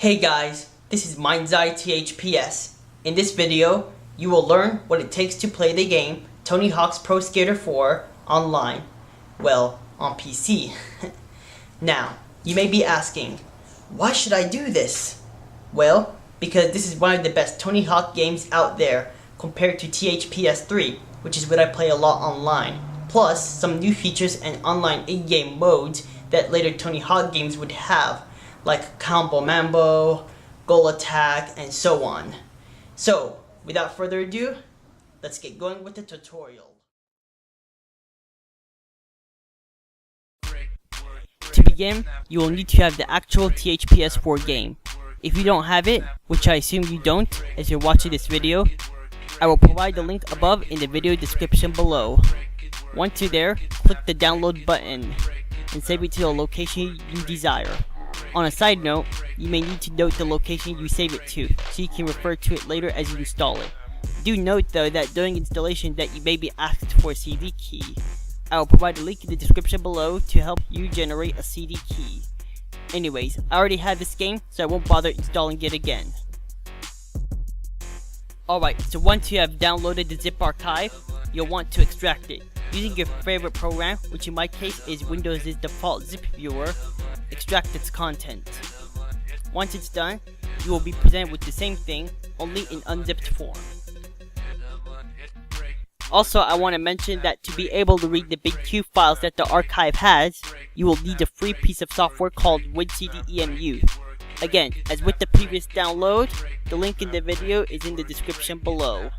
Hey guys, this is THPS. In this video, you will learn what it takes to play the game Tony Hawk's Pro Skater 4 online. Well, on PC. Now, you may be asking, why should I do this? Well, because this is one of the best Tony Hawk games out there compared to THPS 3, which is what I play a lot online. Plus, some new features and online in-game modes that later Tony Hawk games would have, like Combo Mambo, Goal Attack, and so on. So, without further ado, let's get going with the tutorial. To begin, you will need to have the actual THPS 4 game. If you don't have it, which I assume you don't as you're watching this video, I will provide the link above in the video description below. Once you're there, click the download button and save it to the location you desire. On a side note, you may need to note the location you save it to, so you can refer to it later as you install it. Do note though that during installation that you may be asked for a CD key. I will provide a link in the description below to help you generate a CD key. Anyways, I already have this game, so I won't bother installing it again. Alright, so once you have downloaded the zip archive, you'll want to extract it. Using your favorite program, which in my case is Windows' default zip viewer, extract its content. Once it's done, you will be presented with the same thing, only in unzipped form. Also, I want to mention that to be able to read the big Q files that the archive has, you will need a free piece of software called WinCDEMU. Again, as with the previous download, the link in the video is in the description below.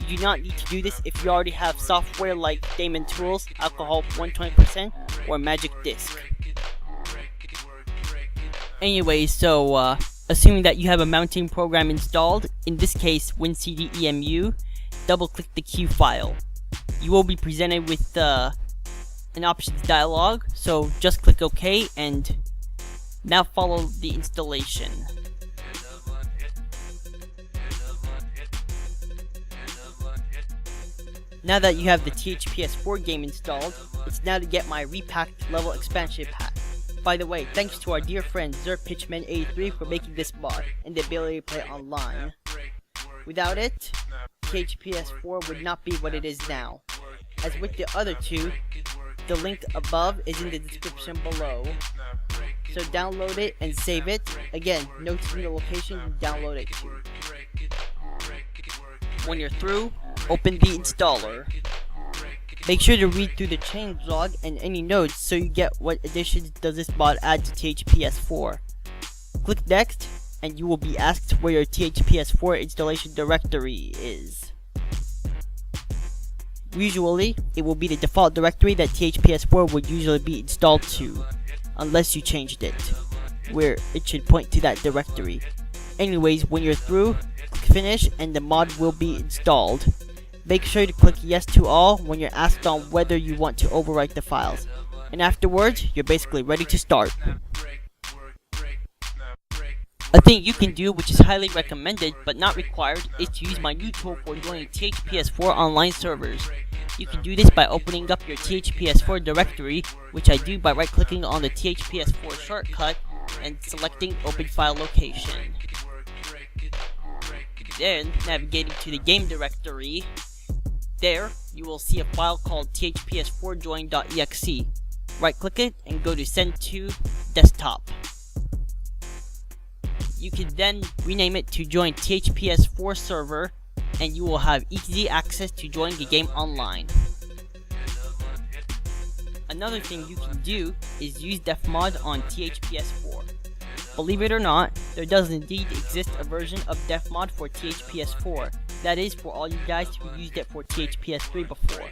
You do not need to do this if you already have software like Daemon Tools, Alcohol 120%, or Magic Disk. Anyway, so assuming that you have a mounting program installed, in this case WinCDEMU, double click the Q file. You will be presented with an options dialog, so just click OK and now follow the installation. Now that you have the THPS 4 game installed, it's now to get my repacked level expansion pack. By the way, thanks to our dear friend zure'bbc for making this mod and the ability to play online. Without it, THPS 4 would not be what it is now. As with the other two, the link above is in the description below. So download it and save it. Again, noting the location you download it to. When you're through, open the installer. Make sure to read through the changelog and any notes so you get what additions does this mod add to THPS 4. Click next and you will be asked where your THPS 4 installation directory is. Usually, it will be the default directory that THPS 4 would usually be installed to, unless you changed it, where it should point to that directory. Anyways, when you're through, click finish and the mod will be installed. Make sure to click yes to all when you're asked on whether you want to overwrite the files. And afterwards, you're basically ready to start. A thing you can do, which is highly recommended but not required, is to use my new tool for joining THPS 4 online servers. You can do this by opening up your THPS 4 directory, which I do by right-clicking on the THPS 4 shortcut and selecting Open File Location. Then, navigating to the game directory, there you will see a file called thps4join.exe. Right-click it and go to Send to Desktop. You can then rename it to Join THPS 4 Server, and you will have easy access to join the game online. Another thing you can do is use defmod on THPS 4. Believe it or not, there does indeed exist a version of defmod for THPS 4. That is for all you guys who used it for THPS 3 before.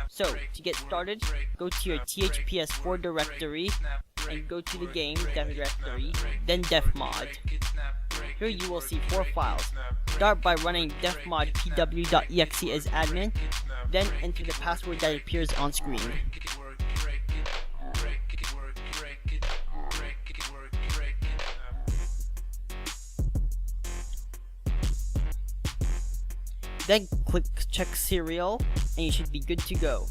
So, to get started, go to your THPS 4 directory and go to the game directory, then defmod. Here you will see 4 files. Start by running defmod pw.exe as admin, then enter the password that appears on screen. Then click check serial and you should be good to go.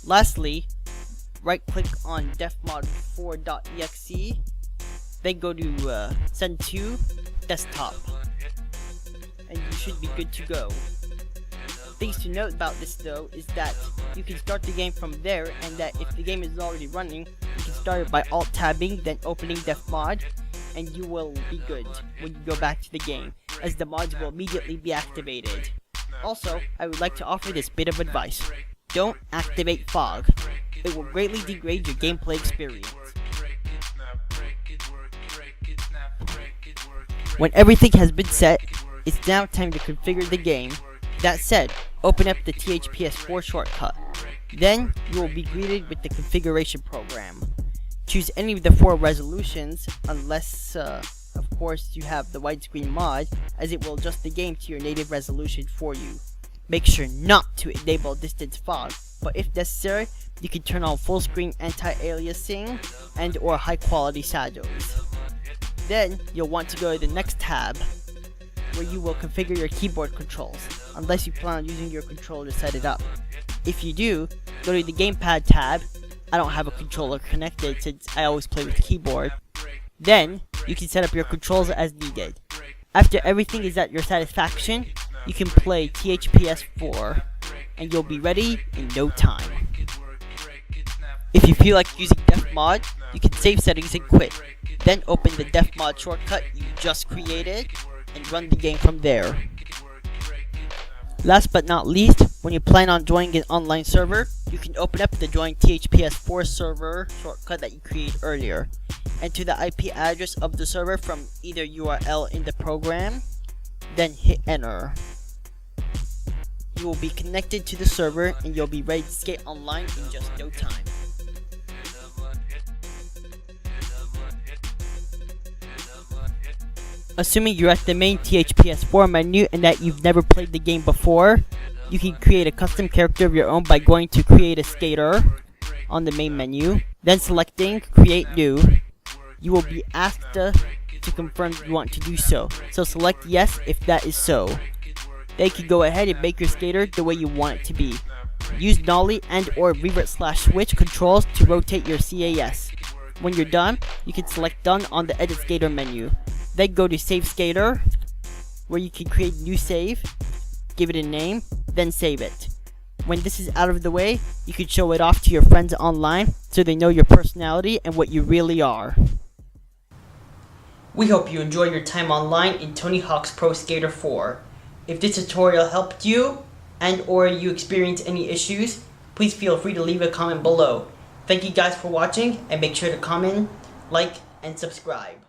Lastly, right click on defmod4.exe, then go to send to desktop, and you should be good to go. Things to note about this though is that you can start the game from there, and that if the game is already running, you can start it by alt tabbing, then opening def mod, and you will be good when you go back to the game, as the mods will immediately be activated. Also, I would like to offer this bit of advice. Don't activate fog. It will greatly degrade your gameplay experience. When everything has been set, it's now time to configure the game. That said, open up the THPS4 shortcut. Then, you will be greeted with the configuration program. Choose any of the 4 resolutions, unless, of course, you have the widescreen mod, as it will adjust the game to your native resolution for you. Make sure not to enable distance fog, but if necessary, you can turn on full screen anti-aliasing and or high quality shadows. Then, you'll want to go to the next tab, where you will configure your keyboard controls, unless you plan on using your controller to set it up. If you do, go to the gamepad tab. I don't have a controller connected since I always play with keyboard. Then, you can set up your controls as needed. After everything is at your satisfaction, you can play THPS4, and you'll be ready in no time. If you feel like using def mod, you can save settings and quit. Then open the def mod shortcut you just created, and run the game from there. Last but not least, when you plan on joining an online server, you can open up the join THPS4 server shortcut that you created earlier. Enter the IP address of the server from either URL in the program, then hit enter. You will be connected to the server and you'll be ready to skate online in just no time. Assuming you're at the main THPS4 menu and that you've never played the game before, you can create a custom character of your own by going to create a skater on the main menu, then selecting create new. You will be asked to confirm you want to do so, so select yes if that is so. Then you can go ahead and make your skater the way you want it to be. Use nollie and or revert/switch controls to rotate your CAS. When you're done, you can select done on the edit skater menu. Then go to Save Skater, where you can create a new save, give it a name, then save it. When this is out of the way, you can show it off to your friends online so they know your personality and what you really are. We hope you enjoyed your time online in Tony Hawk's Pro Skater 4. If this tutorial helped you and or you experienced any issues, please feel free to leave a comment below. Thank you guys for watching, and make sure to comment, like, and subscribe.